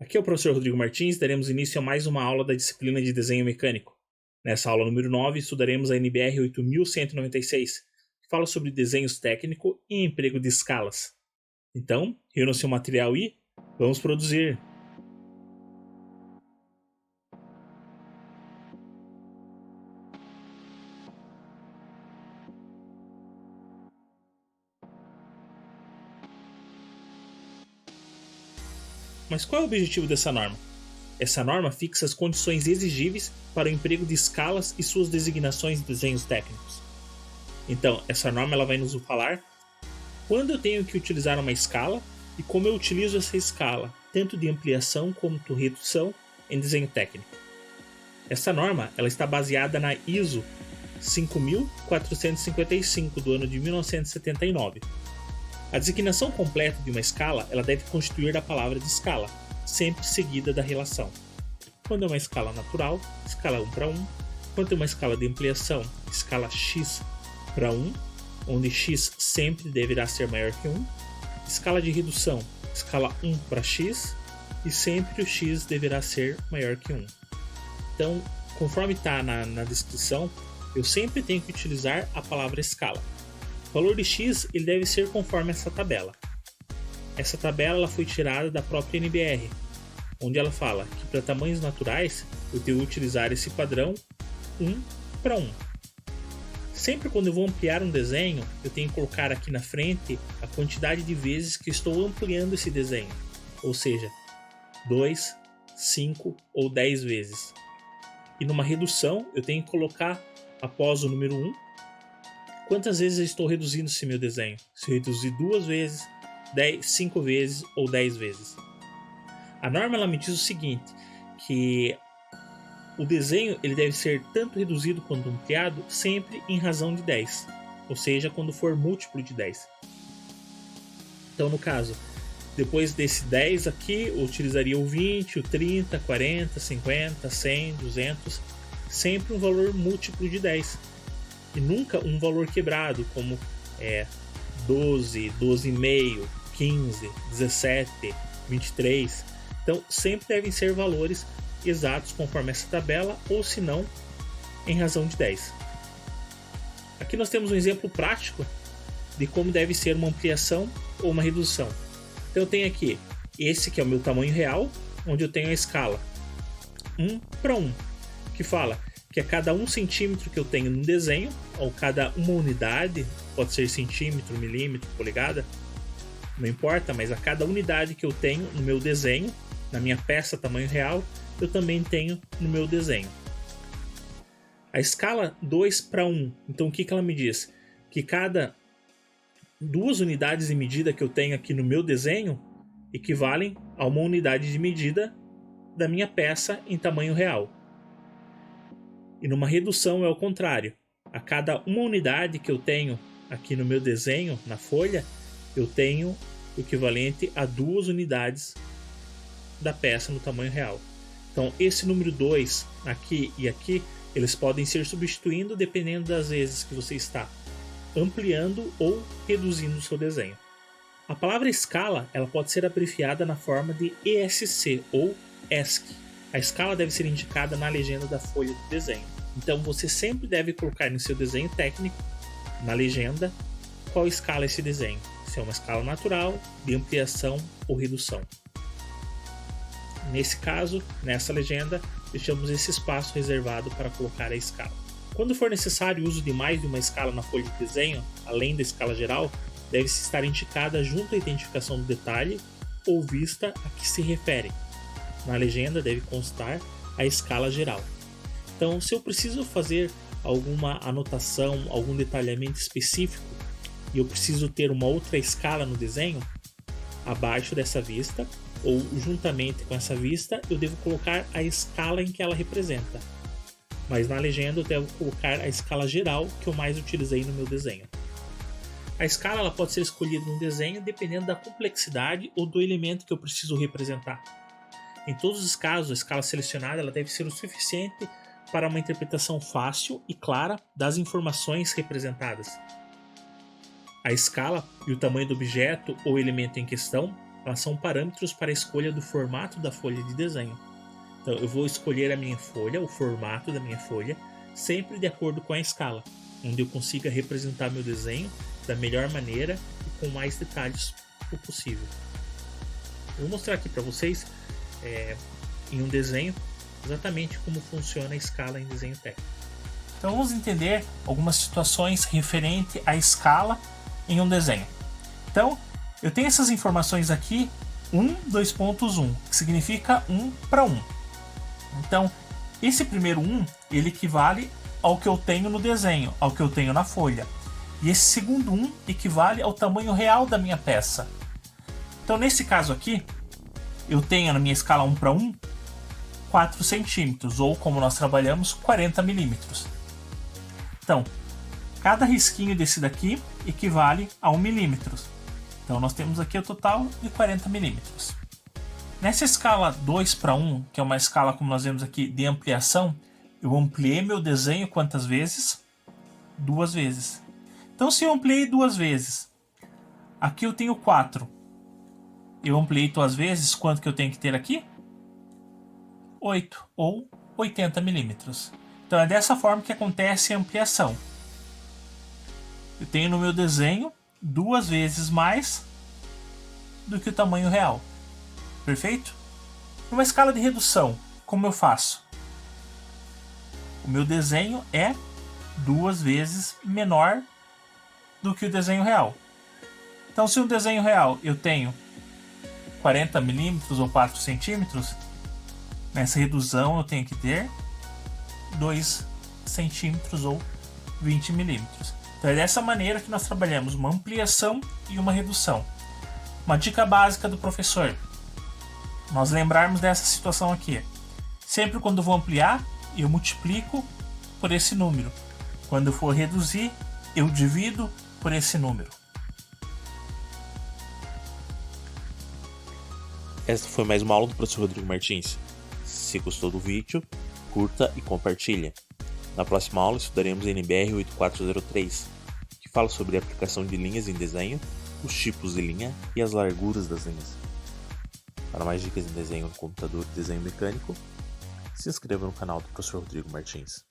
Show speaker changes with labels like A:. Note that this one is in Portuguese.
A: Aqui é o professor Rodrigo Martins, daremos início a mais uma aula da disciplina de desenho mecânico. Nessa aula número 9, estudaremos a NBR 8196, que fala sobre desenhos técnico e emprego de escalas. Então, reúna seu material e vamos produzir! Mas qual é o objetivo dessa norma? Essa norma fixa as condições exigíveis para o emprego de escalas e suas designações de desenhos técnicos. Então, essa norma ela vai nos falar quando eu tenho que utilizar uma escala e como eu utilizo essa escala, tanto de ampliação quanto redução em desenho técnico. Essa norma ela está baseada na ISO 5455 do ano de 1979. A designação completa de uma escala ela deve constituir a palavra de escala, sempre seguida da relação. Quando é uma escala natural, escala 1 para 1. Quando é uma escala de ampliação, escala x para 1, onde x sempre deverá ser maior que 1. Escala de redução, escala 1 para x, e sempre o x deverá ser maior que 1. Então, conforme está na descrição, eu sempre tenho que utilizar a palavra escala. O valor de x ele deve ser conforme essa tabela. Essa tabela ela foi tirada da própria NBR, onde ela fala que para tamanhos naturais eu devo utilizar esse padrão 1 para 1. Sempre quando eu vou ampliar um desenho, eu tenho que colocar aqui na frente a quantidade de vezes que estou ampliando esse desenho, ou seja, 2, 5 ou 10 vezes. E numa redução eu tenho que colocar após o número 1, quantas vezes eu estou reduzindo esse meu desenho. Se eu reduzir 2 vezes, 5 vezes ou 10 vezes. A norma ela me diz o seguinte, que o desenho ele deve ser tanto reduzido quanto ampliado sempre em razão de 10, ou seja, quando for múltiplo de 10. Então, no caso, depois desse 10 aqui, eu utilizaria o 20, o 30, 40, 50, 100, 200, sempre um valor múltiplo de 10. E nunca um valor quebrado, como 12, 12,5, 15, 17, 23. Então, sempre devem ser valores exatos conforme essa tabela, ou se não, em razão de 10. Aqui nós temos um exemplo prático de como deve ser uma ampliação ou uma redução. Então eu tenho aqui esse que é o meu tamanho real, onde eu tenho a escala 1 para 1, que fala que a cada 1 centímetro que eu tenho no desenho, ou cada uma unidade, pode ser centímetro, milímetro, polegada, não importa, mas a cada unidade que eu tenho no meu desenho, na minha peça tamanho real, eu também tenho no meu desenho. A escala 2 para 1, então o que ela me diz? Que cada 2 unidades de medida que eu tenho aqui no meu desenho equivalem a uma unidade de medida da minha peça em tamanho real. E numa redução é o contrário. A cada uma unidade que eu tenho aqui no meu desenho, na folha, eu tenho o equivalente a 2 unidades da peça no tamanho real. Então esse número 2 aqui e aqui, eles podem ser substituindo dependendo das vezes que você está ampliando ou reduzindo o seu desenho. A palavra escala ela pode ser abreviada na forma de ESC ou ESC. A escala deve ser indicada na legenda da folha de desenho. Então você sempre deve colocar no seu desenho técnico, na legenda, qual escala é esse desenho. Se é uma escala natural, de ampliação ou redução. Nesse caso, nessa legenda, deixamos esse espaço reservado para colocar a escala. Quando for necessário o uso de mais de uma escala na folha de desenho, além da escala geral, deve-se estar indicada junto à identificação do detalhe ou vista a que se refere. Na legenda deve constar a escala geral. Então, se eu preciso fazer alguma anotação, algum detalhamento específico, e eu preciso ter uma outra escala no desenho, abaixo dessa vista, ou juntamente com essa vista, eu devo colocar a escala em que ela representa. Mas na legenda eu devo colocar a escala geral que eu mais utilizei no meu desenho. A escala ela pode ser escolhida no desenho dependendo da complexidade ou do elemento que eu preciso representar. Em todos os casos, a escala selecionada ela deve ser o suficiente para uma interpretação fácil e clara das informações representadas. A escala e o tamanho do objeto ou elemento em questão elas são parâmetros para a escolha do formato da folha de desenho. Então eu vou escolher a minha folha, o formato da minha folha, sempre de acordo com a escala, onde eu consiga representar meu desenho da melhor maneira e com mais detalhes possível. Eu vou mostrar aqui para vocês em um desenho exatamente como funciona a escala em desenho técnico. Então vamos entender algumas situações referente à escala em um desenho. Então eu tenho essas informações aqui, 2.1, que significa 1:1. Então esse primeiro 1 ele equivale ao que eu tenho no desenho, ao que eu tenho na folha. E esse segundo 1 equivale ao tamanho real da minha peça. Então nesse caso aqui, eu tenho na minha escala 1:1, 4 centímetros, ou como nós trabalhamos, 40 milímetros. Então, cada risquinho desse daqui equivale a 1 milímetro. Então nós temos aqui o total de 40 milímetros. Nessa escala 2:1, que é uma escala, como nós vemos aqui, de ampliação, eu ampliei meu desenho quantas vezes? 2 vezes. Então se eu ampliei 2 vezes, aqui eu tenho 4. Eu ampliei 2 vezes, quanto que eu tenho que ter aqui? 8 ou 80 milímetros. Então é dessa forma que acontece a ampliação. Eu tenho no meu desenho 2 vezes mais do que o tamanho real. Perfeito? Numa escala de redução, como eu faço? O meu desenho é 2 vezes menor do que o desenho real. Então se o desenho real eu tenho 40 milímetros ou 4 centímetros, nessa redução eu tenho que ter 2 centímetros ou 20 milímetros. Então é dessa maneira que nós trabalhamos uma ampliação e uma redução. Uma dica básica do professor: nós lembrarmos dessa situação aqui. Sempre quando eu vou ampliar, eu multiplico por esse número. Quando eu for reduzir, eu divido por esse número.
B: Esta foi mais uma aula do professor Rodrigo Martins. Se gostou do vídeo, curta e compartilha. Na próxima aula estudaremos NBR 8403, que fala sobre a aplicação de linhas em desenho, os tipos de linha e as larguras das linhas. Para mais dicas em desenho no computador e desenho mecânico, se inscreva no canal do professor Rodrigo Martins.